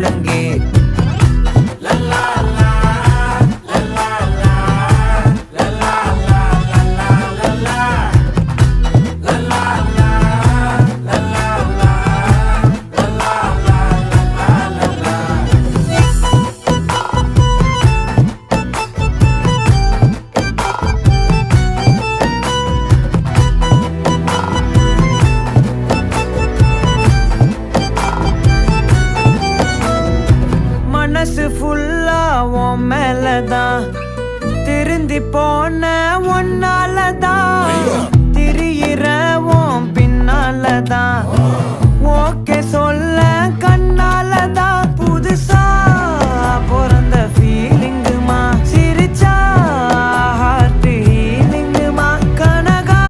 ஒழுங்கே மனசு ஃபுல்லா உன் மேலதான் திருந்தி போன ஒன்னாலதான் திரியிற உன் பின்னாலதான் ஓகே சொல்ல கண்ணாலதான்